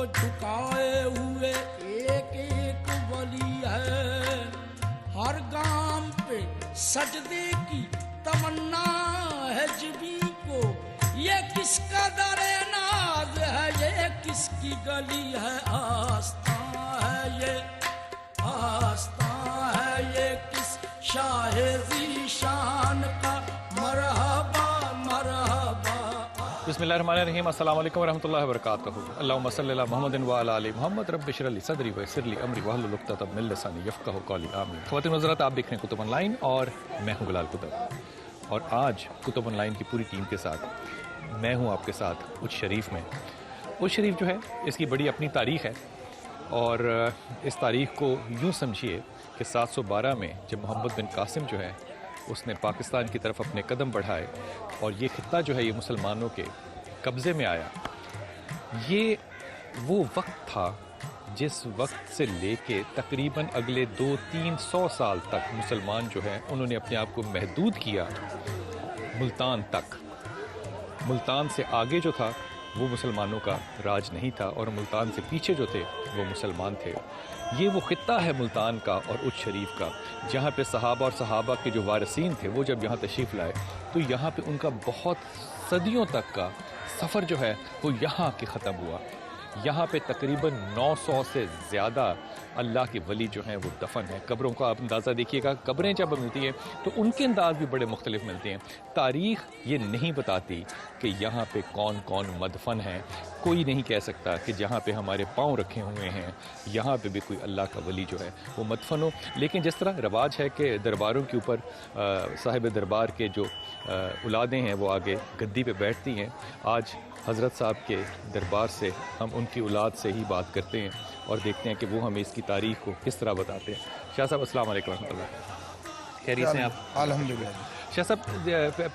झुकाए हुए एक एक वली है। हर गाम पे सजदे की तमन्ना है जिबी को, ये किसका दरे नाज है, ये किसकी गली है। आस्था है ये, आस्था है ये किस शाहे ज़ीशान का। मरहबा मरहबा। बिस्मिल्लाहिर्रहमानिर्रहीम। अस्सलामु अलैकुम वरहमतुल्लाहि वबरकातुहू। अल्लाहुम्मा सल्लि अला मुहम्मदिन व अला आलि मुहम्मद। रब्बि इश्रह ली सदरी व यस्सिर ली अमरी वहलुल उक़दतम मिन लिसानी यफ़क़हू क़ौली। आमीन। ख़वातीन व हज़रात, आप देख रहे हैं कुतुब ऑनलाइन और मैं हूं गुलाल कुतुब। और आज कुतुब ऑनलाइन की पूरी टीम के साथ मैं हूं आपके साथ उच शरीफ में। उच शरीफ जो है, इसकी बड़ी अपनी तारीख़ है और इस तारीख़ को यूँ समझिए कि 712 में जब मोहम्मद बिन कासिम जो है उसने पाकिस्तान की तरफ अपने कदम बढ़ाए और ये खित्ता जो है ये मुसलमानों के कब्ज़े में आया, ये वो वक्त था जिस वक्त से लेके तकरीबन अगले 200-300 साल तक मुसलमान जो है उन्होंने अपने आप को महदूद किया मुल्तान तक। मुल्तान से आगे जो था वो मुसलमानों का राज नहीं था और मुल्तान से पीछे जो थे वो मुसलमान थे। ये वो खित्ता है मुल्तान का और उच शरीफ का, जहाँ पे सहाबा और सहाबा के जो वारिसीन थे वो जब यहाँ तशरीफ़ लाए तो यहाँ पे उनका बहुत सदियों तक का सफ़र जो है वो यहाँ के ख़त्म हुआ। यहाँ पे तकरीबन 900 से ज़्यादा अल्लाह के वली जो हैं वो दफन हैं। कब्रों का आप अंदाज़ा देखिएगा, कब्रें जब मिलती हैं तो उनके अंदाज़ भी बड़े मुख्तलिफ मिलते हैं। तारीख़ ये नहीं बताती कि यहाँ पे कौन कौन मदफन है। कोई नहीं कह सकता कि जहाँ पे हमारे पाँव रखे हुए हैं यहाँ पे भी कोई अल्लाह का वली जो है वो मदफन हो। लेकिन जिस तरह रवाज है कि दरबारों के ऊपर साहिब दरबार के जो औलादें हैं वो आगे गद्दी पे बैठती हैं, आज हज़रत साहब के दरबार से हम उनकी औलाद से ही बात करते हैं और देखते हैं कि वो हमें इसकी तारीख़ को किस तरह बताते हैं। शाह साहब अस्सलाम वालेकुम रहमतुल्लाह। खैरियत से आप? अल्हम्दुलिल्लाह। शाह साहब,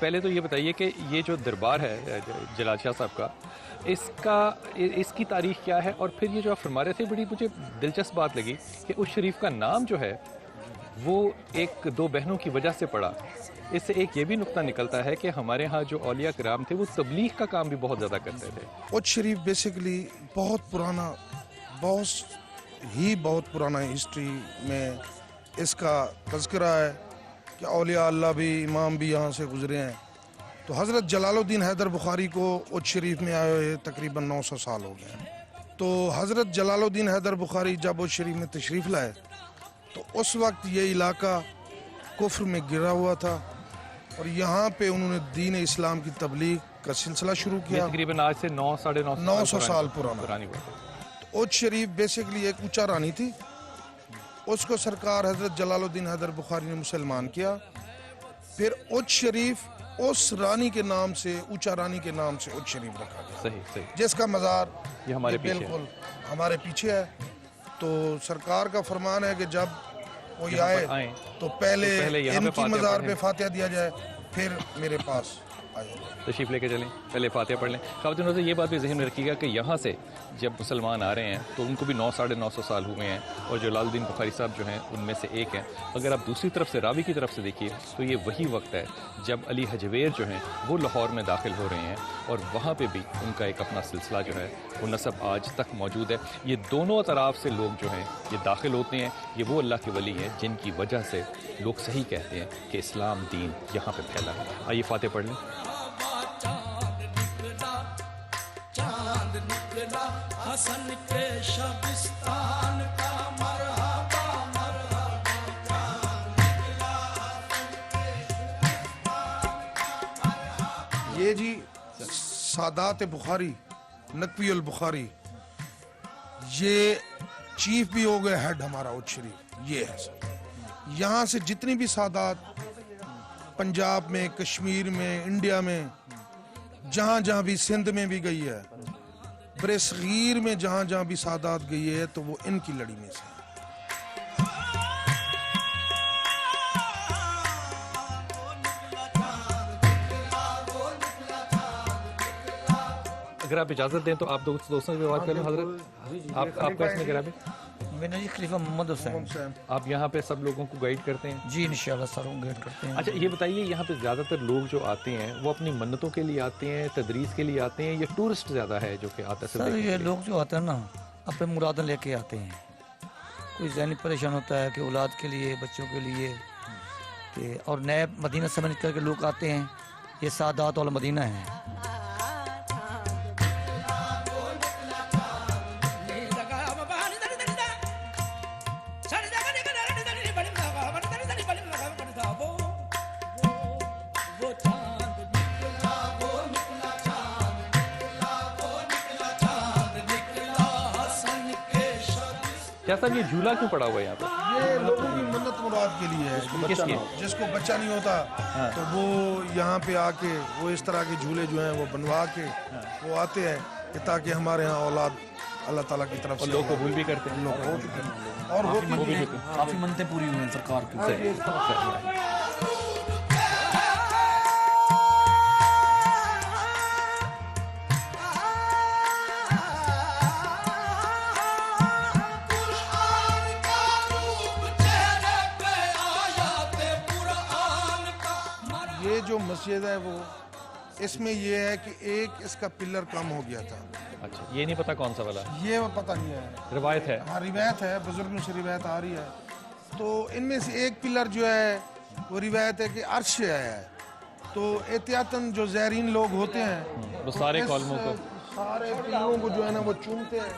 पहले तो ये बताइए कि ये जो दरबार है जलाल शाह साहब का, इसकी तारीख़ क्या है? और फिर ये जो आप फरमा रहे थे, बड़ी मुझे दिलचस्प बात लगी कि उस शरीफ का नाम जो है वो एक दो बहनों की वजह से पड़ा। इससे एक ये भी नुक्ता निकलता है कि हमारे यहाँ जो औलिया किराम थे वो तबलीग का काम भी बहुत ज़्यादा करते थे। उच शरीफ बेसिकली बहुत पुराना हिस्ट्री में इसका तज़किरा है कि औलिया अल्लाह भी, इमाम भी यहाँ से गुजरे हैं। तो हज़रत जलालुद्दीन हैदर बुखारी को उच शरीफ में आए हुए तकरीबन 900 साल हो गए हैं। तो हज़रत जलालुद्दीन हैदर बुखारी जब उच शरीफ में तशरीफ़ लाए तो उस वक्त ये इलाका कुफ्र में गिरा हुआ था और यहाँ पे उन्होंने दीन इस्लाम की तबलीग का सिलसिला शुरू किया। तकरीबन आज से 900-950 साल पुरानी बात। तो उच शरीफ बेसिकली एक ऊंचा रानी थी, उसको सरकार हज़रत जलालुद्दीन हैदर बुखारी ने मुसलमान किया। फिर उच शरीफ उस रानी के नाम से, ऊंचा रानी के नाम से उच शरीफ रखा गया। सही। जिसका मज़ार ये हमारे बिल्कुल हमारे पीछे है। तो सरकार का फरमान है कि जब वो आए तो पहले इनकी मज़ार पे फातिहा दिया जाए, फिर मेरे पास आए। तशरीफ़ लेके चलें, पहले फातिहा पढ़ लें। ख़वातीन से ये बात भी ज़हन में रखिएगा कि यहाँ से जब मुसलमान आ रहे हैं तो उनको भी 900-950 साल हुए हैं और जलालुद्दीन बुखारी साहब जो हैं उनमें से एक हैं। अगर आप दूसरी तरफ से रावी की तरफ से देखिए तो ये वही वक्त है जब अली हजवेर जो हैं वो लाहौर में दाखिल हो रहे हैं और वहाँ पर भी उनका एक अपना सिलसिला जो है वो नस्ब आज तक मौजूद है। ये दोनों तरफ से लोग जो हैं ये दाखिल होते हैं। ये वो अल्लाह के वली हैं जिनकी वजह से लोग सही कहते हैं कि इस्लाम दीन यहाँ पर फैला है। आइए फातिहा पढ़ लें। हसन के शबिस्तान का मरहबा मरहबा। ये जी सादात बुखारी, नकवी बुखारी, ये चीफ भी हो गए हेड हमारा उच शरीफ ये है सर। यहाँ से जितनी भी सादात पंजाब में, कश्मीर में, इंडिया में, जहाँ जहाँ भी, सिंध में भी गई है, बरसगीर में जहाँ जहाँ भी सादात गई है तो वो इनकी लड़ी में से। अगर आप इजाज़त दें तो आप दोस्तों से बात करें। हजरत आपका इसमें गिरा भी میرا جی خلیفہ محمد حسین. آپ یہاں پہ سب لوگوں کو گائیڈ کرتے ہیں؟ جی انشاءاللہ ساروں گائیڈ کرتے ہیں. اچھا یہ بتائیے یہاں پہ زیادہ تر لوگ جو آتے ہیں وہ اپنی منتوں کے لیے آتے ہیں, تدریس کے لیے آتے ہیں, یا ٹورسٹ زیادہ ہے جو کہ آتا ہے؟ سر یہ لوگ جو آتے ہیں نا اپنے مرادیں لے کے آتے ہیں. کوئی ذہنی پریشان ہوتا ہے کہ اولاد کے لیے, بچوں کے لیے, کہ اور نئے مدینہ سمجھ کر کے لوگ آتے ہیں. یہ سادات والا مدینہ ہے. کیا صاحب یہ جھولا کیوں پڑا ہوا ہے یہاں پہ؟ یہ لوگوں کی منت مراد کے لیے ہے. کس کی؟ جس کو بچہ نہیں ہوتا تو وہ یہاں پہ آ کے وہ اس طرح کے جھولے جو ہیں وہ بنوا کے وہ آتے ہیں کہ تاکہ ہمارے ہاں اولاد اللہ تعالیٰ کی طرف سے لوگ قبول بھی کرتے ہیں. اور ہوتی بھی ہیں. کافی منتیں پوری ہوئی ہیں سرکار کی. یہ جو مسجد ہے وہ اس میں یہ ہے کہ ایک اس کا پلر کم ہو گیا تھا. اچھا یہ نہیں پتا کون سا والا یہ پتہ نہیں ہے, روایت ہے. ہاں روایت ہے, بزرگوں سے روایت آ رہی ہے. تو ان میں سے ایک پلر جو ہے وہ روایت ہے کہ عرش سے آیا ہے. تو احتیاطاً جو زائرین لوگ ہوتے ہیں وہ سارے کالموں کو, سارے پلروں کو جو ہے نا وہ چومتے ہیں.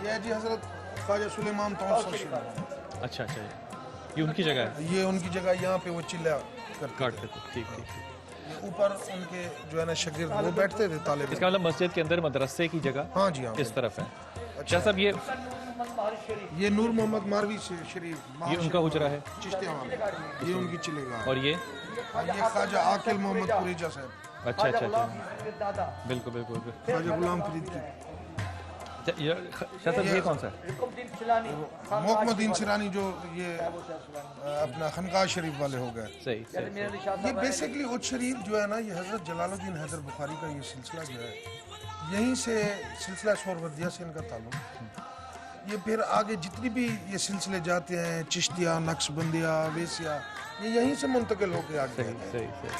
یہ جی حضرت خواجہ سلیمان طوسی شریف. اچھا اچھا یہ ان کی جگہ ہے, یہ ان کی جگہ, یہاں پہ وہ چلا کاٹتے تھے. ٹھیک ٹھیک. اوپر ان کے جو ہے نا شاگرد وہ بیٹھتے تھے طالب. اس کا مطلب مسجد کے اندر مدرسے کی جگہ ہاں جی ہاں اس طرف ہے. اچھا صاحب یہ نور محمد ماروی شریف, یہ ان کا حجرہ ہے, چشتیاں والا, یہ ان کی چلے گا. اور یہ خواجہ عاقل محمد قریجہ صاحب. اچھا اچھا اچھا بالکل بالکل. خواجہ غلام فرید کی. شاہ صاحب یہ کون سا ہے؟ محکمہ الدین سیرانی جو یہ اپنا خانقاہ شریف والے ہو گئے. صحیح صحیح. یہ بیسکلی اچ شریف جو ہے نا یہ حضرت جلال الدین حیدر بخاری کا یہ سلسلہ جو ہے یہیں سے سلسلہ سہروردیہ سے ان کا تعلق. یہ پھر آگے جتنی بھی یہ سلسلے جاتے ہیں, چشتیہ, نقشبندیہ, ویسیہ, یہ یہیں سے منتقل ہو کے آگے. صحیح صحیح.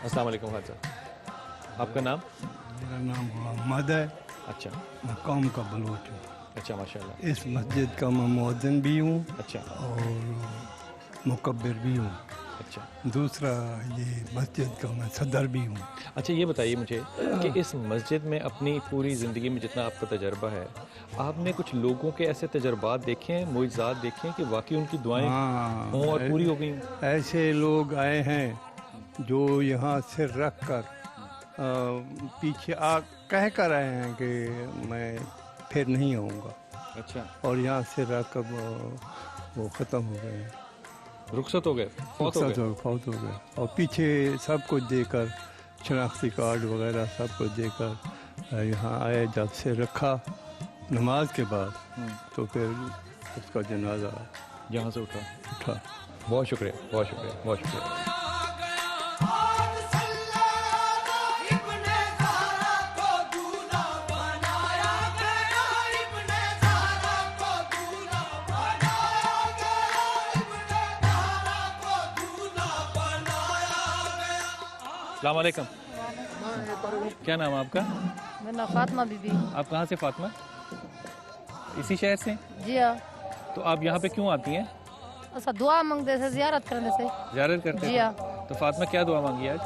السلام علیکم خواجہ صاحب, آپ کا نام؟ میرا نام محمد ہے. اچھا میں قوم کا بلوچ ہوں. اچھا ماشاء اللہ. اس مسجد کا میں مؤذن بھی ہوں اچھا اور مکبر بھی ہوں. اچھا دوسرا یہ مسجد کا میں صدر بھی ہوں. اچھا یہ بتائیے مجھے کہ اس مسجد میں اپنی پوری زندگی میں جتنا آپ کا تجربہ ہے, آپ نے کچھ لوگوں کے ایسے تجربات دیکھے ہیں, معجزات دیکھے ہیں کہ واقعی ان کی دعائیں ہوں اور پوری ہو گئی؟ ایسے لوگ آئے ہیں جو یہاں سے رکھ کر پیچھے کہہ کر آئے ہیں کہ میں پھر نہیں آؤں گا. اچھا. اور یہاں سے رکھ کر وہ ختم ہو گئے, رخصت ہو گئے, فوت ہو گئے. اور پیچھے سب کچھ دے کر, شناختی کارڈ وغیرہ سب کچھ دے کر یہاں آئے. جب سے رکھا نماز کے بعد تو پھر اس کا جنازہ یہاں سے اٹھا. بہت شکریہ بہت شکریہ بہت شکریہ. السلام علیکم. کیا نام ہے آپ کا؟ میرا نام فاطمہ بی بی. آپ کہاں سے فاطمہ؟ اسی شہر سے؟ جی ہاں. تو آپ یہاں پہ کیوں آتی ہیں؟ اچھا دعا مانگتے سے, زیارت کرنے سے. زیارت کرتے جی ہاں. تو فاطمہ کیا دعا مانگی آج؟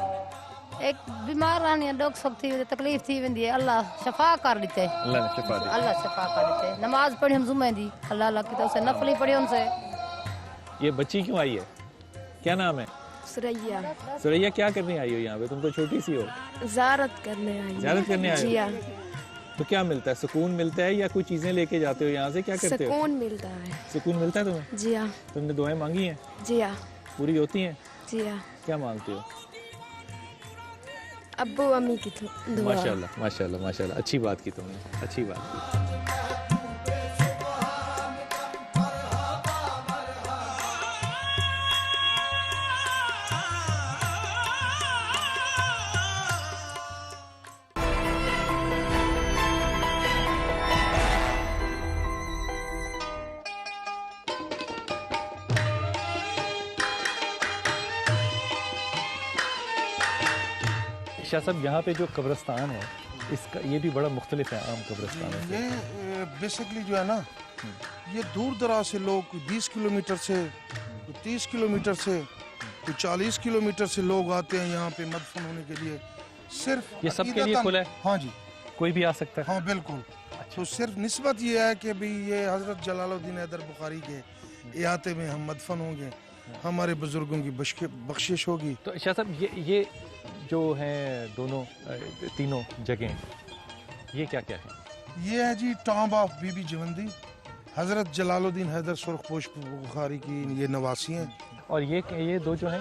ایک بیمار رہنی ہے, ڈاکٹر صاحب تھی, تکلیف تھی ویندی ہے, اللہ شفا کر دیتے. اللہ نے شفا دی. اللہ شفا کر دیتے. نماز پڑھی ہم جمعہ دی, اللہ کی طرف سے نفلی پڑھی ان سے. یہ بچی کیوں آئی ہے, کیا نام ہے؟ سریا. سریا کیا کرنے آئی ہو یہاں پہ؟ تم تو چھوٹی سی ہو. زیارت کرنے آئی. زیارت کرنے آئی ہو؟ جی ہاں. تو کیا ملتا ہے, سکون ملتا ہے یا کوئی چیزیں لے کے جاتے ہو یہاں سے, کیا کرتے ہو؟ سکون ملتا ہے. سکون ملتا ہے تمہیں؟ جی ہاں. تم نے دعائیں مانگی ہیں؟ جی ہاں. پوری ہوتی ہیں؟ جی ہاں. کیا مانگتے ہو؟ ابو امی کی دعا. ماشاءاللہ ماشاءاللہ ماشاءاللہ، اچھی بات کی تم نے، اچھی بات کی. شاہ صاحب یہاں پہ جو قبرستان ہے اس کا یہ بھی بڑا مختلف ہے عام قبرستانوں سے. یہ بیسکلی جو ہے نا، یہ دور دراز سے لوگ 20 کلومیٹر سے 30 کلومیٹر سے 40 کلومیٹر سے لوگ آتے ہیں یہاں پہ مدفن ہونے کے لیے. صرف یہ سب کے لیے کھلا ہے؟ ہاں جی، کوئی بھی آ سکتا ہے؟ ہاں بالکل. تو صرف نسبت یہ ہے کہ بھی یہ حضرت جلال الدین حیدر بخاری کے احاطے میں ہم مدفن ہوں گے، ہمارے بزرگوں کی بخشش ہوگی. تو شاہ صاحب یہ جو ہیں دونوں تینوں جگہیں یہ کیا کیا ہیں؟ یہ ہے جی ٹامب آف بی بی جوندی، حضرت جلال الدین حیدر سرخ پوش بخاری کی یہ نواسی ہیں. اور یہ دو جو ہیں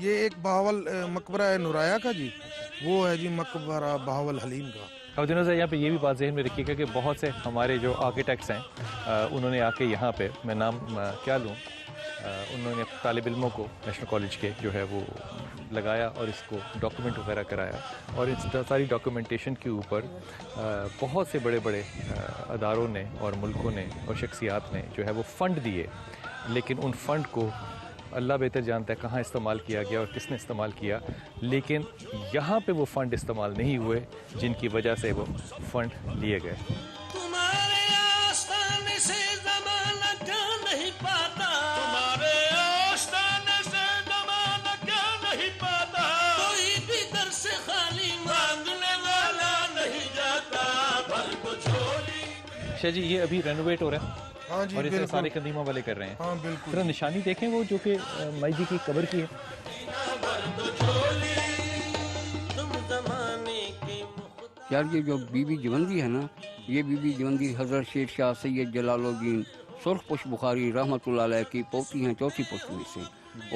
یہ ایک بہاول مقبرہ ہے نورایا کا جی، وہ ہے جی مقبرہ بہاول حلیم کا. خواتین سے یہاں پہ یہ بھی بات ذہن میں رکھیے گا کہ بہت سے ہمارے جو آرکیٹیکٹس ہیں انہوں نے آ کے یہاں پہ، میں نام کیا لوں، انہوں نے طالب علموں کو نیشنل کالج کے جو ہے وہ لگایا اور اس کو ڈاکومنٹ وغیرہ کرایا، اور اس ساری ڈاکومنٹیشن کے اوپر بہت سے بڑے بڑے اداروں نے اور ملکوں نے اور شخصیات نے جو ہے وہ فنڈ دیے، لیکن ان فنڈ کو اللہ بہتر جانتا ہے کہاں استعمال کیا گیا اور کس نے استعمال کیا، لیکن یہاں پہ وہ فنڈ استعمال نہیں ہوئے جن کی وجہ سے وہ فنڈ لیے گئے. شاہ جی یہ ابھی رینوویٹ ہو رہا ہے ہاں جی اور اسے بالکل. سارے قدیمہ والے کر رہے ہیں. ہاں بالکل. ذرا نشانی دیکھیں وہ جو کہ مائی جی کی قبر کی ہے. یار یہ جو بی بی جوندی ہے نا، یہ بی بی جوندی حضرت شیر شاہ سید جلال الدین سرخ پوش بخاری رحمۃ اللہ علیہ کی پوتی ہیں، چوتھی پوتی میں سے،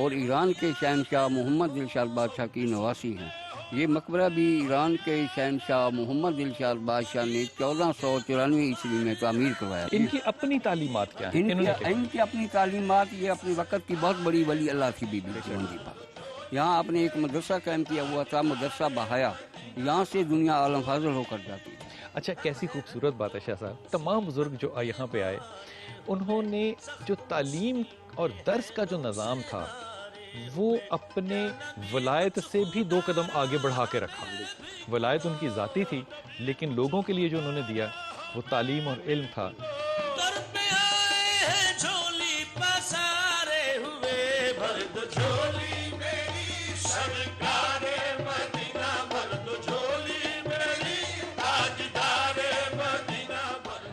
اور ایران کے شہنشاہ محمد دلشاد بادشاہ کی نواسی ہیں. یہ مقبرہ بھی ایران کے شہنشاہ محمد دلشاد بادشاہ نے 1494 عیسوی میں تعمیر کروایا. ان کی اپنی تعلیمات کیا ہیں؟ ان کی اپنی تعلیمات، یہ اپنے وقت کی بہت بڑی ولی اللہ تھی بی بی جوندی پر. یہاں آپ نے ایک مدرسہ قائم کیا ہوا تھا، مدرسہ بہایا، یہاں سے دنیا عالم حاضر ہو کر جاتی تھی. اچھا کیسی خوبصورت بات ہے شاہ صاحب. تمام بزرگ جو یہاں پہ آئے انہوں نے جو تعلیم اور درس کا جو نظام تھا وہ اپنے ولایت سے بھی 2 قدم آگے بڑھا کے رکھا. ولایت ان کی ذاتی تھی لیکن لوگوں کے لیے جو انہوں نے دیا وہ تعلیم اور علم تھا.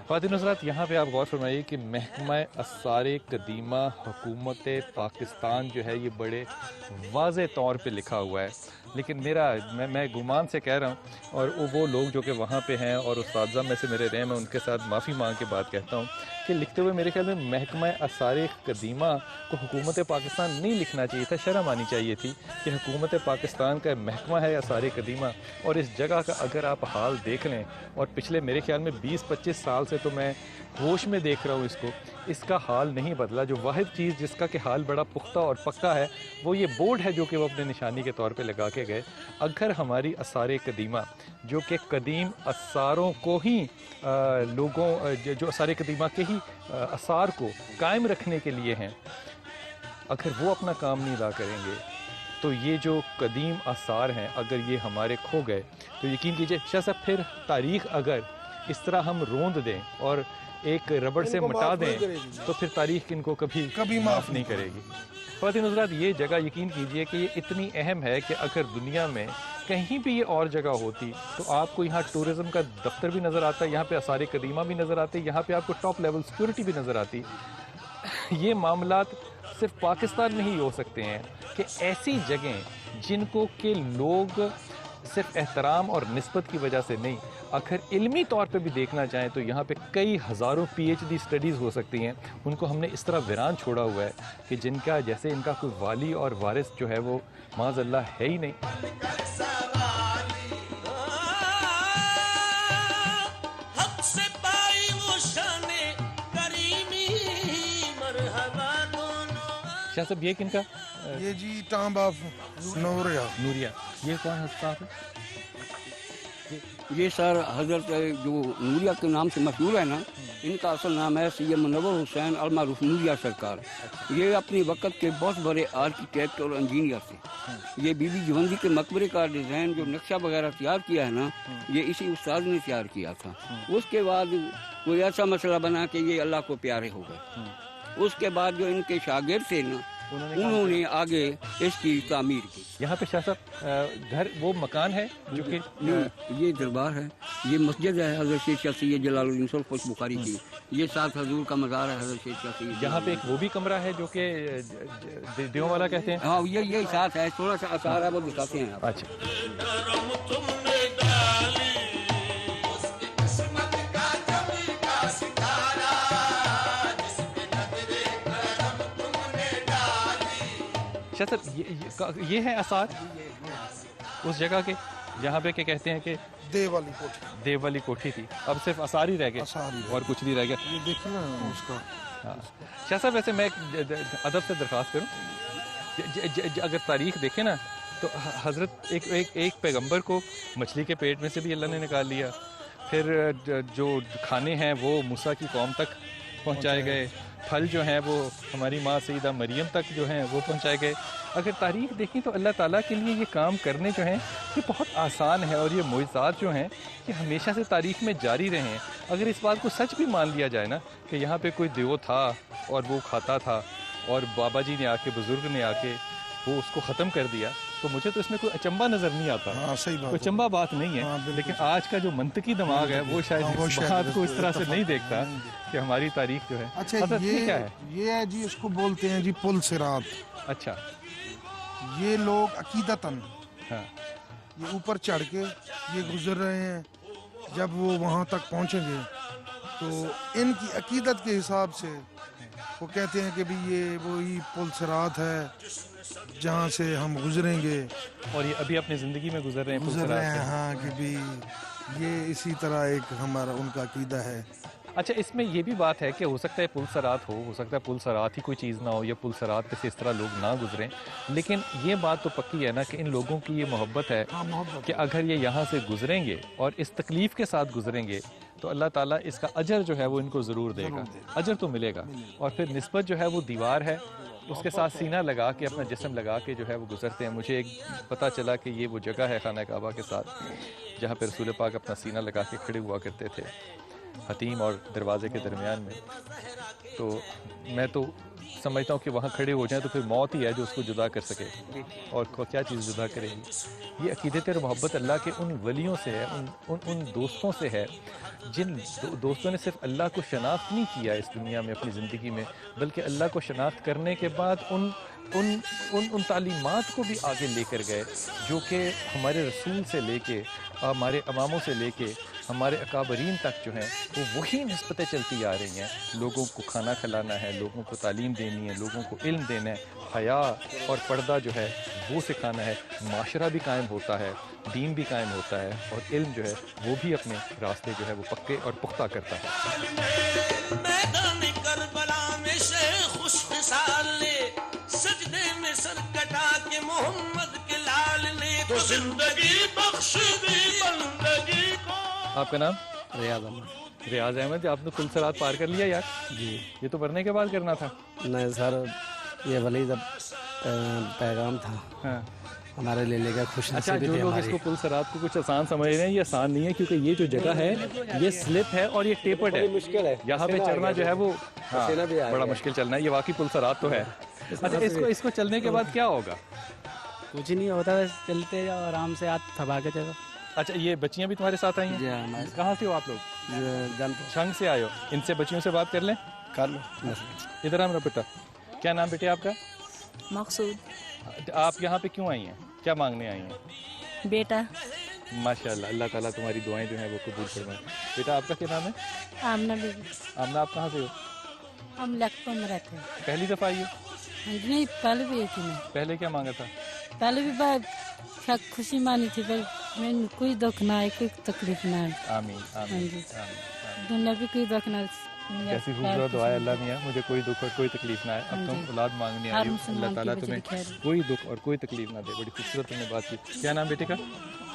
خواتین حضرات یہاں پہ آپ غور فرمائیے کہ محکمہ آثار قدیمہ حکومت پاکستان جو ہے یہ بڑے واضح طور پہ لکھا ہوا ہے، لیکن میں گمان سے کہہ رہا ہوں، اور وہ لوگ جو کہ وہاں پہ ہیں اور اساتذہ میں سے میرے رہے، میں ان کے ساتھ معافی مانگ کے بات کہتا ہوں کہ لکھتے ہوئے میرے خیال میں محکمہ آثار قدیمہ کو حکومت پاکستان نہیں لکھنا چاہیے تھا، شرم آنی چاہیے تھی کہ حکومت پاکستان کا محکمہ ہے آثار قدیمہ. اور اس جگہ کا اگر آپ حال دیکھ لیں، اور پچھلے میرے خیال میں 20-25 سال سے تو میں ہوش میں دیکھ رہا ہوں اس کا حال نہیں بدلا. جو واحد چیز جس کا کہ حال بڑا پختہ اور پکا ہے وہ یہ بورڈ ہے جو کہ وہ اپنے نشانی کے طور پہ لگا کے گئے. اگر ہماری آثار قدیمہ جو کہ قدیم آثاروں کو ہی لوگوں جو آثار قدیمہ کے ہی آثار کو قائم رکھنے کے لیے ہیں، اگر وہ اپنا کام نہیں ادا کریں گے تو یہ جو قدیم آثار ہیں اگر یہ ہمارے کھو گئے تو یقین کیجئے شاہ صاحب پھر تاریخ اگر اس طرح ہم روند دیں اور ایک ربڑ سے مٹا دیں تو پھر تاریخ ان کو کبھی معاف نہیں کرے گی. خواتین حضرات یہ جگہ یقین کیجئے کہ یہ اتنی اہم ہے کہ اگر دنیا میں کہیں بھی یہ اور جگہ ہوتی تو آپ کو یہاں ٹورزم کا دفتر بھی نظر آتا ہے، یہاں پہ آثار قدیمہ بھی نظر آتے، یہاں پہ آپ کو ٹاپ لیول سیکیورٹی بھی نظر آتی. یہ معاملات صرف پاکستان میں ہی ہو سکتے ہیں کہ ایسی جگہیں جن کو کہ لوگ صرف احترام اور نسبت کی وجہ سے نہیں، اگر علمی طور پہ بھی دیکھنا چاہیں تو یہاں پہ کئی ہزاروں PhD اسٹڈیز ہو سکتی ہیں، ان کو ہم نے اس طرح ویران چھوڑا ہوا ہے کہ جن کا جیسے ان کا کوئی والی اور وارث جو ہے وہ معاذ اللہ ہے ہی نہیں. शाह साहब ये किनका ये जी टांब ऑफ नूरिया। नूरिया, ये कौन है साहब? ये सर हज़रत जो नूरिया के नाम से मशहूर है ना, इनका असल नाम है सैयद मुनव्वर हुसैन अल मारूफ नूरिया सरकार। ये अपने वक्त के बहुत बड़े आर्किटेक्ट और इंजीनियर थे। ये बीबी जवंदी के मकबरे का डिज़ाइन जो नक्शा वगैरह तैयार किया है ना, ये इसी उस्ताद ने तैयार किया था। उसके बाद कोई ऐसा मसला बना कि ये अल्लाह को प्यारे हो गए। उसके बाद जो इनके शागिर्द थे ना, उन्होंने आगे इसकी तामीर की। यहाँ पे शाह साहब घर वो मकान है जो कि ये दरबार है, ये मस्जिद है हज़रत शेख शाह सैयद जलालुद्दीन सुल्फ़ बुखारी की। ये साथ हजूर का मज़ार है हज़रत शेख शाह सैयद। यहाँ पे एक वो भी कमरा है जो कि देव वाला कहते हैं। हाँ, ये साथ है, थोड़ा सा आसार है, वो दिखाते हैं आप। अच्छा, शाह साहब ये है आसार उस जगह के जहाँ पे क्या कहते हैं कि देव वाली कोठी। देव वाली कोठी थी, अब सिर्फ आसार ही रह गए आसार ही और कुछ नहीं रह गया। ये देखिए ना उसका। हाँ शाह साहब, वैसे मैं अदब से दरख्वास्त करूँ, अगर तारीख देखें ना तो हज़रत एक पैगंबर को मछली के पेट में से भी अल्लाह ने निकाल लिया, फिर जो खाने हैं वो मूसा की कौम तक पहुँचाए गए, फल जो हैं वो हमारी माँ सईदा मरियम तक जो हैं वो पहुँचाए गए। अगर तारीख देखें तो अल्लाह ताला के लिए ये काम करने जो हैं ये बहुत आसान है, और ये मोइज़ात जो हैं ये हमेशा से तारीख में जारी रहे हैं। अगर इस बात को सच भी मान लिया जाए ना कि यहाँ पे कोई देव था और वो खाता था और बाबा जी ने आके, बुज़ुर्ग ने आके वो उसको ख़त्म कर दिया, तो मुझे तो इसमें कोई अचंबा नज़र नहीं आता। हाँ, सही बात कोई अचंबा बात नहीं है। हाँ, लेकिन आज का जो मंतकी दिमाग है वो शायद इस बात को इस तरह से नहीं देखता कि हमारी तारीख जो है। अच्छा, ये क्या है? ये है जी, इसको बोलते हैं जी पुल सिरात। अच्छा, ये लोग अकीदतन हाँ, ये ऊपर चढ़ के ये गुजर रहे हैं। जब वो वहाँ तक पहुँचेंगे तो इनकी अकीदत के हिसाब से वो कहते हैं कि भी ये वही पुल सिरात है जहाँ से हम गुजरेंगे। और ये अभी अपनी ज़िंदगी में गुजर रहे हैं, गुजर रहे हैं, हाँ, कि भी ये इसी तरह एक हमारा उनका अकीदा है। अच्छा, इसमें ये भी बात है कि हो सकता है पुल सरात हो सकता है पुल सरात ही कोई चीज़ ना हो, या पुल सरात पे से इस तरह लोग ना गुजरें, लेकिन ये बात तो पक्की है ना कि इन लोगों की ये मोहब्बत है कि अगर ये यहाँ से गुजरेंगे और इस तकलीफ़ के साथ गुजरेंगे तो अल्लाह ताला इसका अजर जो है वो इनको ज़रूर देगा, अजर तो मिलेगा। और फिर निस्बत जो है वो दीवार है, उसके साथ सीना लगा के, अपना जिस्म लगा के जो है वो गुजरते हैं। मुझे एक पता चला कि ये वो जगह है खाना काबा के साथ जहाँ पर रसूल पाक अपना सीना लगा के खड़े हुआ करते थे हतीम और दरवाज़े के दरमियान में। तो मैं तो समझता हूँ कि वहाँ खड़े हो जाएं तो फिर मौत ही है जो उसको जुदा कर सके, और क्या चीज़ जुदा करेगी। ये अकीदत और मोहब्बत अल्लाह के उन वलियों से है, उन दोस्तों से है जिन दोस्तों ने सिर्फ अल्लाह को शनाख्त नहीं किया इस दुनिया में अपनी ज़िंदगी में, बल्कि अल्लाह को शनाख्त करने के बाद उन तालीमात को भी आगे लेकर गए जो कि हमारे रसूल से लेके, हमारे इमामों से लेके, हमारे अकाबरीन तक जो हैं वो वही निस्बतें चलती आ रही हैं। लोगों को खाना खिलाना है, लोगों को तालीम देनी है, लोगों को इल्म देना है, हया और पर्दा जो है वो सिखाना है, माशरा भी कायम होता है, दीन भी कायम होता है, और इल्म जो है वो भी अपने रास्ते जो है वो पक्के और पुख्ता करता है। आपका नाम? रियाज अहमद। रियाज अहमद, आपने पुल सरात पार कर लिया यार? जी। ये तो मरने के बाद करना था। नहीं सर, ये वली जब पैगाम था, हाँ, हमारे लिए लेकर खुश नसीबी अच्छा, जो थी लोग हमारी। इसको पुल सरात को कुछ आसान समझ रहे हैं, ये आसान नहीं है, क्योंकि ये जो जगह है ये स्लिप है और ये टेपर्ड है, मुश्किल है, यहाँ पे चढ़ना जो है वो, हाँ, भी आ बड़ा गया। मुश्किल चलना है। ये वाकई पुल सरात तो है। अच्छा, इसको चलने के बाद क्या होगा? कुछ नहीं होता, बस चलते जाओ आराम से, हाथ थबा के चलो। अच्छा, ये बच्चियाँ भी तुम्हारे साथ आई जी हैं? हाँ, हमारे कहाँ से हो आप लोग? जानते छंग से आए हो? इनसे बच्चियों से बात कर लें। कर लो। इधर आ मेरा बेटा, क्या नाम बेटे आपका? मकसूद। आप यहाँ पे क्यों आई हैं, क्या मांगने आई हैं? बेटा। माशाल्लाह, अल्लाह ताला तुम्हारी दुआएं जो हैं वो कबूल फरमाए। बेटा आपका क्या नाम है? आमना बीबी। आमना, आप कहाँ से हो? हम लखनऊ में रहते हैं। पहली दफ़ा आई हो? नहीं, पहले भी आई थी मैं। पहले क्या मांगा था? पहले भी बहुत खुशी मानी थी, पर मैंने कोई दुख ना आए, कोई तकलीफ ना आए। आमीन आमीन हाँ जी। आमीन आमीन। दुनिया भी कोई दुख ना कैसी खूबसूरत दुआ है अल्लाह मियाँ, मुझे कोई दुख और कोई तकलीफ ना है। अब तुम औलाद मांगने आई हो, अल्लाह ताला तुम्हें कोई दुख और कोई तकलीफ ना दे। बड़ी खूबसूरत तुमने बात की। क्या नाम बेटे का?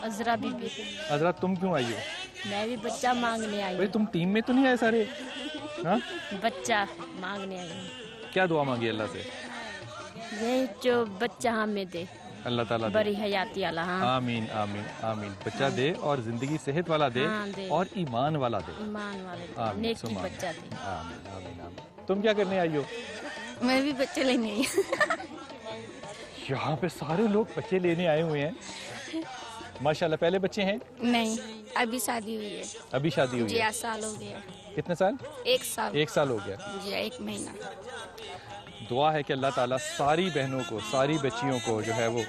अजरा बीबी। अजरा, तुम क्यों आई हो? मैं भी बच्चा मांगने आई भाई हूँ। तुम टीम में तो नहीं आए सारे? हाँ, बच्चा मांगने आई हूँ। क्या दुआ मांगी अल्लाह से? ये जो बच्चा हमें दे, अल्लाह ताला दे। बड़ी हयाती वाला। हाँ, आमीन आमीन आमीन। बच्चा दे और जिंदगी सेहत वाला दे, हाँ, दे। और ईमान वाला दे। ईमान वाले आमीन, नेकी सुमा आमीन। बच्चा दे। आमीन आमीन आमीन। तुम क्या करने आई हो? मैं भी बच्चे लेने आई यहाँ पे सारे लोग बच्चे लेने आए हुए हैं माशाल्लाह। पहले बच्चे हैं? नहीं, अभी शादी हुई है। अभी शादी हुई जी है? 8 साल हो गया। कितने साल? 1 साल। 1 साल हो गया। जी 1 महीना। दुआ है कि अल्लाह ताला सारी बहनों को, सारी बच्चियों को जो है वो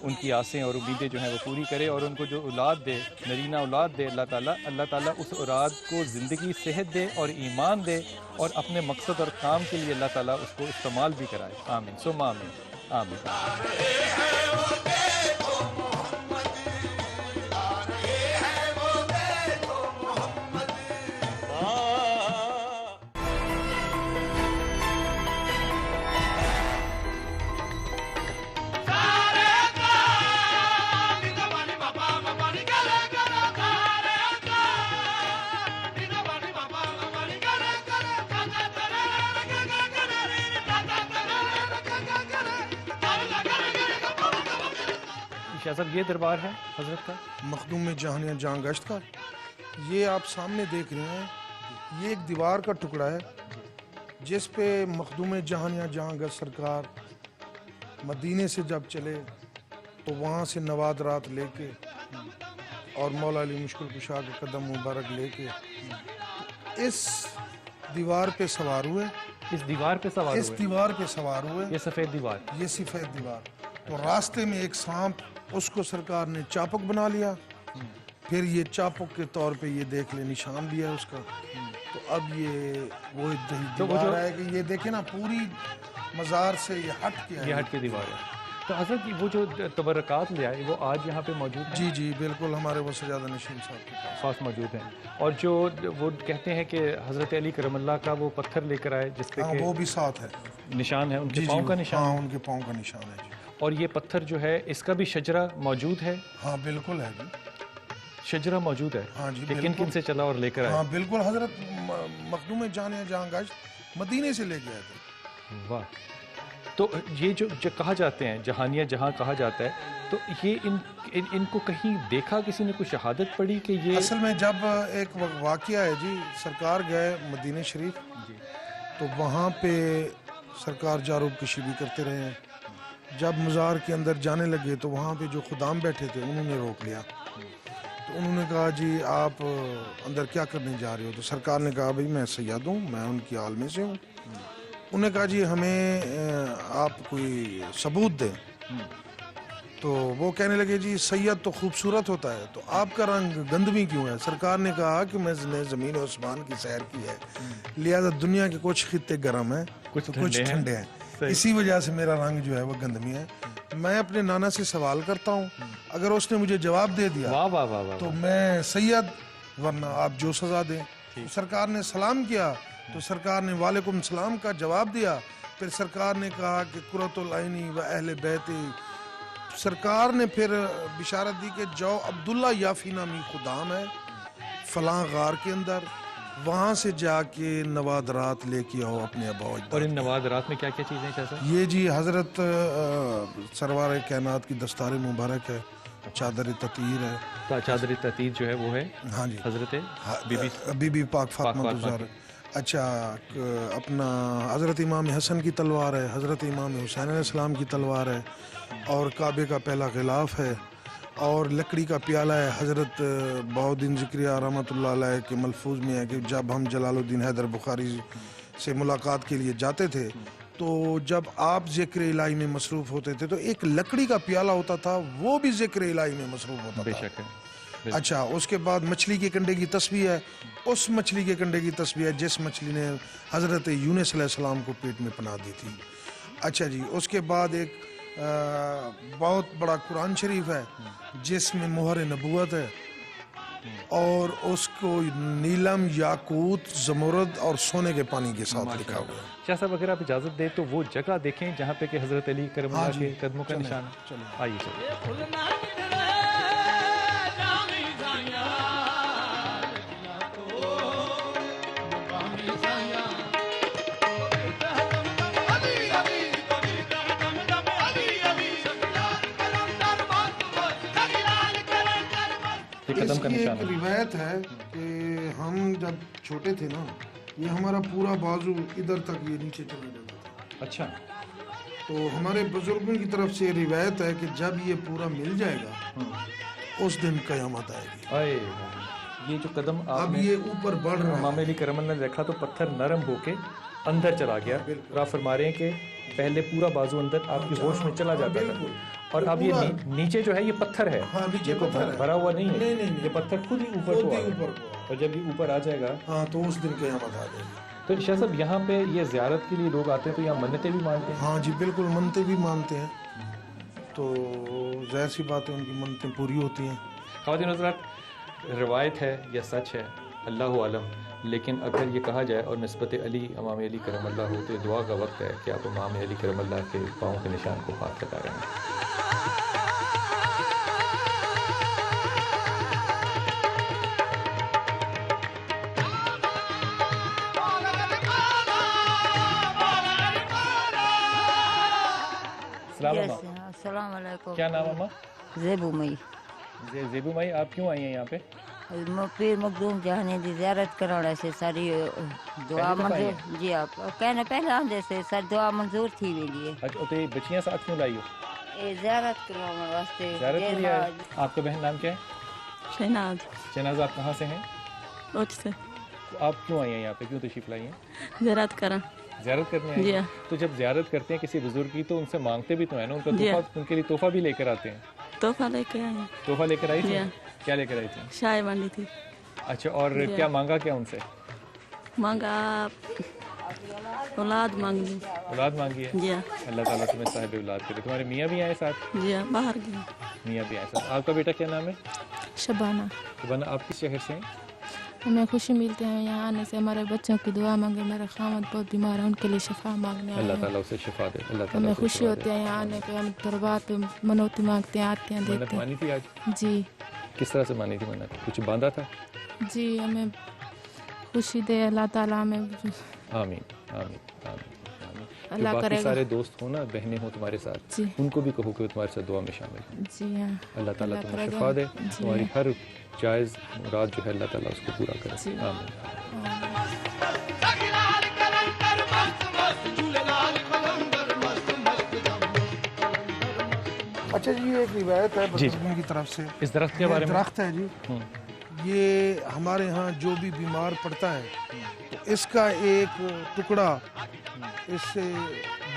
उनकी आसें और उम्मीदें जो हैं वो पूरी करे, और उनको जो औलाद दे, नरीना औलाद दे अल्लाह ताला उस औलाद को ज़िंदगी सेहत दे और ईमान दे, और अपने मकसद और काम के लिए अल्लाह ताला उसको इस्तेमाल भी कराए। आमीन सुम्मा आमीन आमीन। शहजाद, ये दरबार है हजरत का? मखदूम जहानिया जहां गश्त का। ये आप सामने देख रहे हैं, ये एक दीवार का टुकड़ा है जिस पे मखदूम जहानिया जहां गश्त सरकार मदीने से जब चले तो वहाँ से नवाद रात लेके और मौला अली मुश्किल कुशा के कदम मुबारक लेके इस दीवार पे सवार हुए। इस दीवार पे सवार इस हुए? दीवार पे सवार हुए। ये सफ़ेद दीवार? ये सफ़ेद दीवार। तो रास्ते में एक सांप, उसको सरकार ने चापक बना लिया। फिर ये चापक के तौर पे ये देख ले निशान भी है उसका। तो अब ये वो दीवार है कि ये देखे ना, पूरी मज़ार से ये हट के है। ये हट के दीवार है। तो हजरत वो जो तबरक़ात ले आए वो आज यहाँ पे मौजूद हैं? जी जी बिल्कुल, हमारे वो सजादा नशीन साहब के पास मौजूद हैं। और जो वो कहते हैं कि हज़रत अली करमल्ला का वो पत्थर लेकर आए जिसपे हाँ, वो भी साथ है, निशान है उनके पाँव का निशान? हाँ, उनके पाँव का निशान है जी। और ये पत्थर जो है इसका भी शजरा मौजूद है? हाँ बिल्कुल है जी, शजरा मौजूद है। हाँ जी, किन किन से चला और लेकर आए? हाँ बिल्कुल, हजरत मखदूम जाने जहाँ गश्त मदीने से ले गए थे। वाह। तो ये जो कहा जाते हैं जहानिया जहाँ कहा जाता है, तो ये इनको कहीं देखा, किसी ने कोई शहादत पड़ी कि ये? असल में जब एक वाक़या है जी, सरकार गए मदीने शरीफ तो वहाँ पे सरकार जारूब कशी भी करते रहे हैं। जब मज़ार के अंदर जाने लगे तो वहाँ पे जो खुदाम बैठे थे उन्होंने रोक लिया। तो उन्होंने कहा जी आप अंदर क्या करने जा रहे हो? तो सरकार ने कहा भाई मैं सैयद हूँ, मैं उनकी आल में से हूँ। उन्होंने कहा जी हमें आप कोई सबूत दें। तो वो कहने लगे जी सैयद तो खूबसूरत होता है, तो आपका रंग गंदमी क्यों है? सरकार ने कहा कि मैंने ज़मीन आसमान की सैर की है, लिहाजा दुनिया के कुछ खित्ते गर्म हैं, कुछ ठंडे हैं, इसी वजह से मेरा रंग जो है वो गंदमी है। मैं अपने नाना से सवाल करता हूँ, अगर उसने मुझे जवाब दे दिया वाह वाह वाह वाह, तो मैं सैयद, वरना आप जो सज़ा दें। तो सरकार ने सलाम किया तो सरकार ने वालेकुम सलाम का जवाब दिया। फिर सरकार ने कहा कि कुरतुल आइनी व अहले बैती। सरकार ने फिर बिशारत दी कि जो अब्दुल्ला याफी नामी खुदाम है फलां गार के अंदर, वहाँ से जाके नवादरात लेके आओ अपने अबा। और इन नवादरात में क्या क्या चीज़ें चाचा? ये जी हज़रत सरवार कायनात की दस्तार मुबारक है, चादर ततीर है। चादर ततीर जो है वो है हाँ जी हज़रत बीबी पाक फातिमा तुज़ार। अच्छा, अपना हज़रत इमाम हसन की तलवार है, हज़रत इमाम हुसैन अलैहिस्सलाम की तलवार है, और काबे का पहला गिलाफ है, और लकड़ी का प्याला है। हज़रत बहाउद्दीन ज़िक्रिया रहमतुल्लाह अलैह के मलफूज में है कि जब हम जलालुद्दीन हैदर बुखारी से मुलाकात के लिए जाते थे तो जब आप ज़िक्र इलाही में मसरूफ़ होते थे तो एक लकड़ी का प्याला होता था, वो भी ज़िक्र इलाही में मसरूफ़ होता था। बेशक है। अच्छा, उसके बाद मछली के कंडे की तस्बीह है, उस मछली के कंडे की तस्बीह है जिस मछली ने हज़रत यूनुस अलैहिस्सलाम को पेट में पनाह दी थी। अच्छा जी, उसके बाद एक बहुत बड़ा कुरान शरीफ है जिसमें मोहर नबूवत है, اور اس کو نیلم، یاقوت، زمرد اور سونے کے پانی کے ساتھ لکھا ہوا ہے. شاہ صاحب اگر آپ اجازت دیں تو وہ جگہ دیکھیں جہاں پہ کہ حضرت علی کرم اللہ کے قدموں کا نشان ہے. آئیے چلیے. اس کی ایک روایت ہے کہ ہم جب چھوٹے تھے نا، یہ ہمارا پورا بازو ادھر تک یہ نیچے چلا جاتا تھا. اچھا. تو ہمارے بزرگوں کی طرف سے روایت ہے کہ جب یہ پورا مل جائے گا اس دن قیامت آئے گی. یہ جو قدم اب یہ اوپر بڑھ رہا ہے. امام علی کرم اللہ نے دیکھا تو پتھر نرم ہو کے اندر چلا گیا. اور آپ فرما رہے ہیں کہ پہلے پورا بازو اندر آپ کی ہوش میں چلا جاتا تھا، اور اب یہ نیچے جو ہے یہ پتھر ہے، یہ بھرا ہوا نہیں ہے، یہ پتھر خود ہی اوپر کو آ گیا. اور جب یہ اوپر آ جائے گا تو اس دن قیامت آ جائے گی. تو شاہ صاحب یہاں پہ یہ زیارت کے لیے لوگ آتے ہیں تو یہاں منتیں بھی مانتے ہیں؟ ہاں جی بالکل، منتیں بھی مانتے ہیں. تو ظاہر سی بات ہے ان کی منتیں پوری ہوتی ہیں. خواتین حضرات، روایت ہے یا سچ ہے اللہ عالم، لیکن اگر یہ کہا جائے اور نسبت علی امام علی کرم اللہ ہو تو یہ دعا کا وقت ہے کہ آپ امام علی کرم اللہ کے پاؤں کے نشان کو پاک لگا رہے ہیں. السلام علیکم. کیا نام اماں؟ زیبو مئی. زیبو مائی، آپ کیوں آئی ہیں یہاں پہ؟ پیر مخدوم جہانی دی زیارت کرانے سے ساری دعا منظور. جی آپ کہنے پہلے آندے سے ساری دعا منظور تھی ویلی ہے. اچھا، تو یہ بچیاں ساتھ کیوں لائی ہو؟ زیارت کروانے واسطے. زیارت کے لیے آئے. آپ کا بہن نام کیا ہے؟ شہناز. شہناز، آپ کہاں سے ہیں؟ اوچ سے. آپ کیوں آئی ہیں یہاں پہ، کیوں تشریف لائی ہیں؟ زیارت کرا. زیارت کرنے آئی ہیں؟ تو جب زیارت کرتے ہیں کسی بزرگ کی تو ان سے مانگتے بھی تو ہیں نا، ان کا تحفہ، ان کے لیے تحفہ بھی لے کر آتے ہیں. تحفہ لے کے آئے. تحفہ لے کر آئی تھی؟ کیا لے کر آئی تھی؟ شائے مانگی تھی. اچھا، اور کیا مانگا کیا ان سے؟ مانگا اولاد مانگی. اولاد مانگی ہے؟ جی. اللہ تعالیٰ تمہیں صاحب اولاد کرے. تمہارے میاں بھی آئے ساتھ؟ جی باہر گئے. میاں بھی آئے ساتھ. آپ کا بیٹا کیا نام ہے؟ شبانہ. شبانہ، آپ کس شہر سے ہیں؟ ہمیں خوشی ملتی ہے یہاں آنے سے. ہمارے بچوں کی دعا مانگے. میرا خامد بہت بیمار ہے، ان کے لیے شفا مانگنے آئے ہیں. اللہ تعالیٰ اسے شفا دے. اللہ تعالیٰ ہمیں خوشی ہوتی ہے یہاں آنے پہ. ہم دربار پہ منوتی مانگتے ہیں، آتے ہیں، منت دیکھتے ہیں. مانی تھی آج؟ جی. کس طرح سے مانی تھی منت؟ کچھ باندھا تھا؟ جی، ہمیں خوشی دے اللہ تعالیٰ ہمیں. آمین آمین آمین. اللہ باقی کرے گا. سارے دوست ہوں نا، بہنیں ہوں تمہارے ساتھ، ان کو بھی کہو کہ تمہارے ساتھ دعا میں شامل ہیں. جی ہاں. اللہ تعالیٰ تمہیں شفا دے، تمہاری ہر جائز مراد جو ہے اللہ تعالیٰ اس کو پورا کرے. آمین. اچھا جی، ایک روایت ہے بزرگوں کی طرف سے. اس درخت کے بارے میں؟ درخت ہے جی، یہ ہمارے ہاں جو بھی بیمار پڑتا ہے تو اس کا ایک ٹکڑا اس سے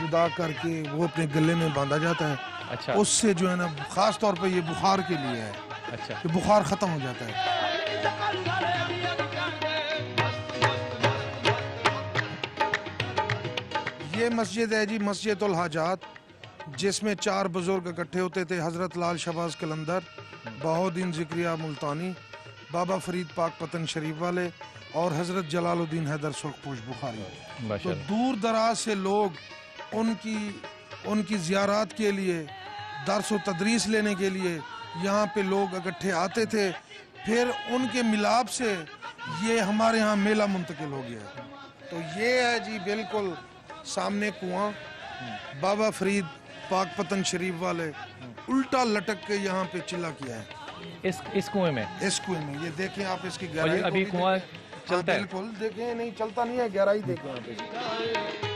جدا کر کے وہ اپنے گلے میں باندھا جاتا ہے. اچھا. اس سے جو ہے نا خاص طور پہ یہ بخار کے لیے ہے. اچھا. کہ بخار ختم ہو جاتا ہے. یہ مسجد ہے جی، مسجد الحاجات، جس میں 4 بزرگ اکٹھے ہوتے تھے. حضرت لال شہباز قلندر، بہاؤالدین ذکریہ ملتانی، بابا فرید پاک پتن شریف والے اور حضرت جلال الدین حیدر سرخپوش بخاری. تو دور دراز سے لوگ ان کی زیارات کے لیے، درس و تدریس لینے کے لیے یہاں پہ لوگ اکٹھے آتے تھے. پھر ان کے ملاپ سے یہ ہمارے ہاں میلہ منتقل ہو گیا ہے. تو یہ ہے جی بالکل سامنے کنواں، بابا فرید پاک پتن شریف والے الٹا لٹک کے یہاں پہ چلا کیا ہے. اس کنویں میں؟ اس کنویں میں. یہ دیکھیں آپ اس کی گہرائی. ابھی کنواں چلتا ہے؟ بالکل دیکھیں، نہیں چلتا نہیں ہے، گہرائی دیکھیں آپ اس کی.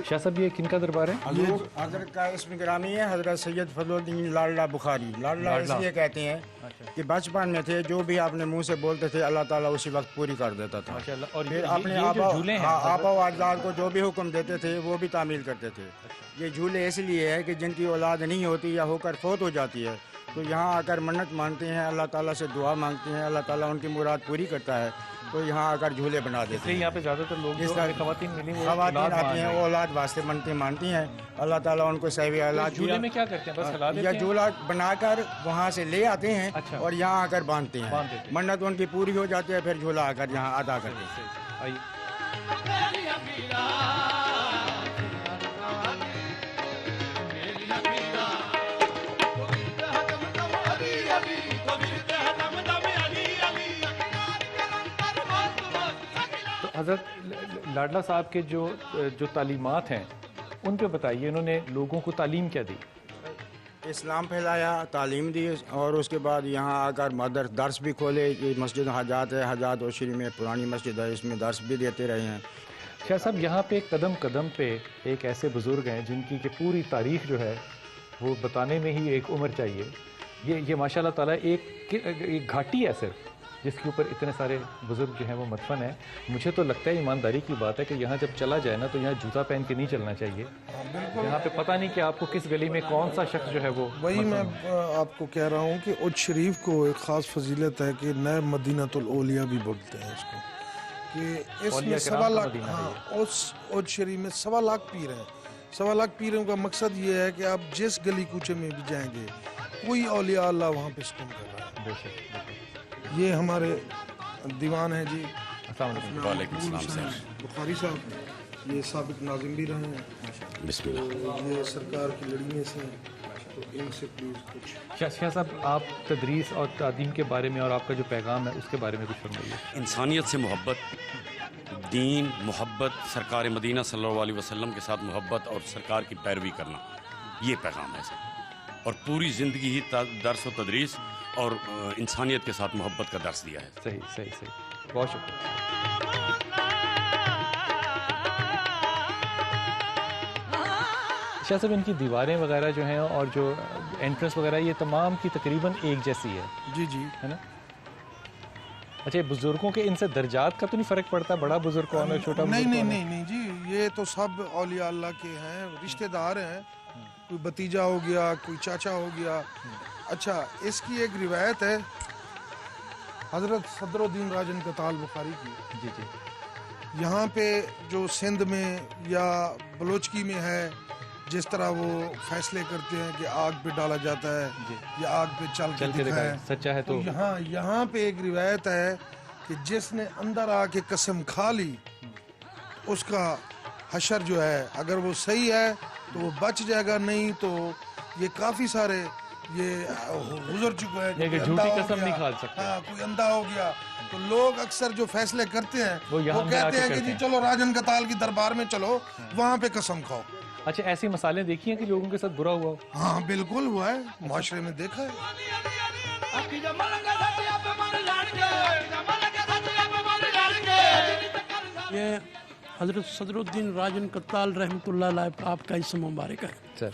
شاہ صاحب یہ کن کا دربار ہے؟ حضرت کا اسم گرامی ہے حضرت سید فضل الدین لاڈلہ بخاری. لاڈلہ اس لیے کہتے ہیں کہ بچپن میں تھے جو بھی آپ نے منہ سے بولتے تھے اللہ تعالیٰ اسی وقت پوری کر دیتا تھا. پھر اپنے آبا و اجداد کو جو بھی حکم دیتے تھے وہ بھی تعمیل کرتے تھے. یہ جھولے اس لیے ہے کہ جن کی اولاد نہیں ہوتی یا ہو کر فوت ہو جاتی ہے تو یہاں آ کر منت مانتے ہیں، اللہ تعالیٰ سے دعا مانگتے ہیں، اللہ تعالیٰ ان کی مراد پوری کرتا ہے. तो यहाँ आकर झूले बना देते इसलिए हैं। यहाँ पे ज़्यादातर लोग जो हमें ख़वातीन मिली वो ख़वातीन औलाद आती मांग हैं, रही वो औलाद वास्ते मनते मानती हैं, अल्लाह ताला उनको सही औलाद झूले में क्या करते हैं? बस हिला देते या हैं? झूला बनाकर वहाँ से ले आते हैं अच्छा। और यहाँ आकर बांधते हैं, बांध देते हैं। मन्नत उनकी पूरी हो जाती है, फिर झूला आकर यहाँ अदा करते हैं। आइए तो हज़रत लाडला साहब के जो तालीमात हैं उन पे बताइए, उन्होंने लोगों को तालीम क्या दी? इस्लाम फैलाया, तालीम दी, और उसके बाद यहाँ आकर दर्स भी खोले। ये मस्जिद हजात है, हजात ओशरी में पुरानी मस्जिद है, इसमें दर्स भी देते रहे हैं। शाह साहब, यहाँ पे कदम कदम पे एक ऐसे बुज़ुर्ग हैं जिनकी कि पूरी तारीख़ जो है वो बताने में ही एक उम्र चाहिए। ये माशाल्लाह ताला एक घाटी है सिर्फ, जिसके ऊपर इतने सारे बुज़ुर्ग जो हैं वो मदफन हैं। मुझे तो लगता है ईमानदारी की बात है कि यहाँ जब चला जाए ना तो यहाँ जूता पहन के नहीं चलना चाहिए। यहाँ पे पता नहीं कि आपको किस गली में कौन सा शख्स जो है वो वही मैं आपको कह रहा हूँ कि उज शरीफ को एक ख़ास फजीलत है कि नए मदीनातुल औलिया भी बोलते हैं इसको, कि इसमें 1.25 लाख, हाँ, उस उज शरीफ में 1.25 लाख पीर हैं। 1.25 लाख पीरों का मकसद ये है कि आप जिस गली कूचे में भी जाएंगे कोई औलिया अल्लाह वहाँ पे सुकून कर रहा है। ये हमारे दीवान हैं जी, वालेकुम सलाम सर। बुखारी साहब, ये साबिक नाज़िम भी रहे हैं, बिस्मिल्लाह। ये सरकार की लड़ी में से हैं, तो इनसे प्लीज़ कुछ। शाह साहब, आप तदरीस और तालीम के बारे में और आपका जो पैगाम है उसके बारे में कुछ फरमाइए। इंसानियत से मोहब्बत, दीन, मोहब्बत, सरकार मदीना सल्लल्लाहु अलैहि वसल्लम के साथ मोहब्बत और सरकार की पैरवी करना, ये पैगाम है सर। और पूरी ज़िंदगी ही दर्स व तदरीस और इंसानियत के साथ मोहब्बत का दर्स दिया है। सही सही सही, बहुत शुक्रिया। शाह साहब, इनकी दीवारें वगैरह जो हैं और जो एंट्रेंस वगैरह, ये तमाम की तकरीबन एक जैसी है। जी जी, है ना? अच्छा, बुजुर्गों के इनसे दर्जात का तो नहीं फ़र्क पड़ता? बड़ा बुजुर्ग कौन है, छोटा नहीं बुजुर्ग नहीं कौन है? नहीं नहीं जी, ये तो सब औलिया अल्लाह के हैं, रिश्तेदार हैं। कोई भतीजा हो गया, कोई चाचा हो गया। अच्छा, इसकी एक रिवायत है हज़रत सदरुद्दीन राजन कताल बुखारी की। जी जी। यहाँ पे जो सिंध में या बलोचकी में है, जिस तरह वो फैसले करते हैं कि आग पे डाला जाता है या आग पे चल के दिखाएं, सच्चा है तो यहाँ पे एक रिवायत है कि जिसने अंदर आके कसम खा ली उसका हशर जो है, अगर वो सही है तो वो बच जाएगा, नहीं तो ये काफ़ी सारे ये गुजर चुका है। कि झूठी कसम नहीं खा सकते। हाँ, कोई अंधा हो गया तो लोग अक्सर जो फैसले करते हैं वो कहते हैं कि जी चलो राजन कताल की दरबार में चलो, वहाँ पे कसम खाओ। अच्छा, ऐसी मसाले देखी हैं कि लोगों के साथ बुरा हुआ हो? हाँ बिल्कुल हुआ है, माशरे में देखा है। ये हज़रत सदरुद्दीन राजन कत्ताल रहमतुल्लाह अलैह आपका इसम मुबारक है सर,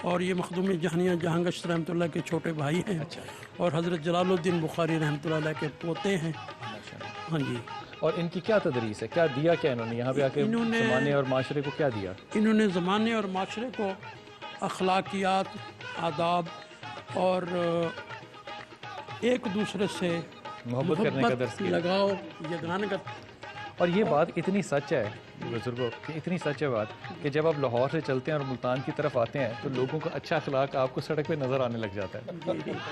और ये मखदूम जहानिया जहांगश रहमतुल्लाह के छोटे भाई हैं। अच्छा। और हज़रत जलालुद्दीन बुखारी रहमतुल्लाह अलैह के पोते हैं। हाँ जी। और इनकी क्या तदरीस है, क्या दिया क्या इन्होंने यहाँ पे आके ज़माने और माशरे को क्या दिया? इन्होंने ज़माने और माशरे को अखलाकियात, आदाब और एक दूसरे से मोहब्बत करने का दर्स दिया। लगाओ, यगानगत। और ये बात इतनी सच है बुजुर्गों कि इतनी सच है बात कि जब आप लाहौर से चलते हैं और मुल्तान की तरफ आते हैं तो लोगों का अच्छा अखलाक आपको सड़क पे नज़र आने लग जाता है।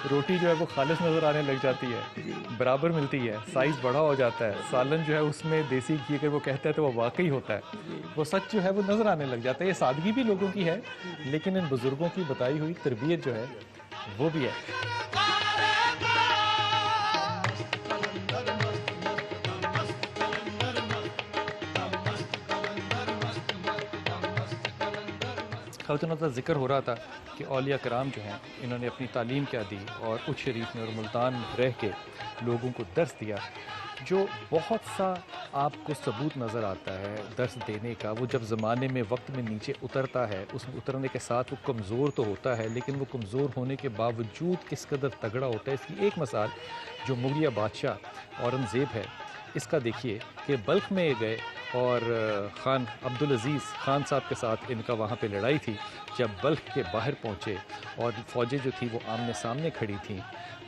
रोटी जो है वो खालिश नज़र आने लग जाती है, बराबर मिलती है, साइज़ बड़ा हो जाता है, सालन जो है उसमें देसी घी अगर वो कहता है तो वो वाकई होता है, वो सच जो है वो नज़र आने लग जाता है। ये सादगी भी लोगों की है, लेकिन इन बुज़ुर्गों की बताई हुई तरबियत जो है वो भी है। ख़वातीन का ज़िक्र हो रहा था कि औलिया कराम जो हैं इन्होंने अपनी तालीम क्या दी और उज शरीफ में और मुल्तान में रह के लोगों को दर्स दिया, जो बहुत सा आपको सबूत नज़र आता है दर्स देने का। वो जब ज़माने में वक्त में नीचे उतरता है, उस उतरने के साथ वो कमज़ोर तो होता है, लेकिन वो कमज़ोर होने के बावजूद किस कदर तगड़ा होता है। इसकी एक मिसाल जो मुग़लिया बादशाह औरंगज़ेब है, इसका देखिए कि बल्ख में गए और ख़ान अब्दुल अज़ीज़ ख़ान साहब के साथ इनका वहाँ पे लड़ाई थी। जब बल्ख के बाहर पहुँचे और फ़ौजें जो थी वो आमने सामने खड़ी थीं,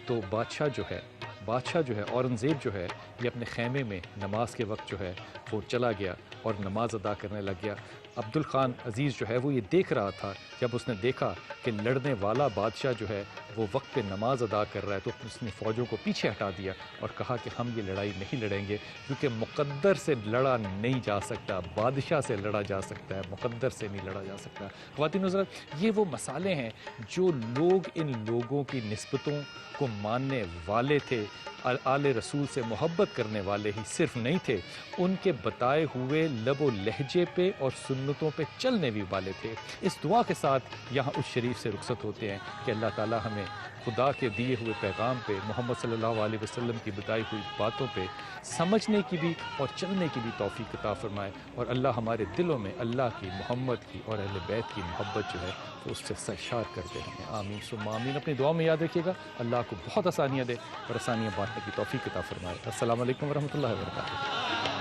तो बादशाह जो है بادشاہ جو ہے اورنگزیب جو ہے یہ اپنے خیمے میں نماز کے وقت جو ہے وہ چلا گیا اور نماز ادا کرنے لگ گیا. عبدل خان عزیز جو ہے وہ یہ دیکھ رہا تھا. جب اس نے دیکھا کہ لڑنے والا بادشاہ جو ہے وہ وقت پہ نماز ادا کر رہا ہے تو اس نے فوجوں کو پیچھے ہٹا دیا اور کہا کہ ہم یہ لڑائی نہیں لڑیں گے کیونکہ مقدر سے لڑا نہیں جا سکتا, بادشاہ سے لڑا جا سکتا ہے, مقدر سے نہیں لڑا جا سکتا. خواتین حضرات, یہ وہ مسالے ہیں جو لوگ ان لوگوں کی نسبتوں کو ماننے والے تھے, آل رسول سے محبت کرنے والے ہی صرف نہیں تھے, ان کے بتائے ہوئے لب و لہجے پہ اور سنتوں پہ چلنے بھی والے تھے. اس دعا کے ساتھ یہاں اس شریف سے رخصت ہوتے ہیں کہ اللہ تعالی ہمیں خدا کے دیے ہوئے پیغام پہ, محمد صلی اللہ علیہ وسلم کی بتائی ہوئی باتوں پہ سمجھنے کی بھی اور چلنے کی بھی توفیق عطا فرمائے, اور اللہ ہمارے دلوں میں اللہ کی, محمد کی اور اہل بیت کی محبت جو ہے وہ اس سے سرشار کرتے ہیں. آمین ثم آمین. اپنی دعا میں یاد رکھیے گا, اللہ کو بہت آسانیاں دے اور آسانیاں بانٹنے کی توفیق عطا فرمائے. السلام علیکم ورحمۃ اللہ وبرکاتہ.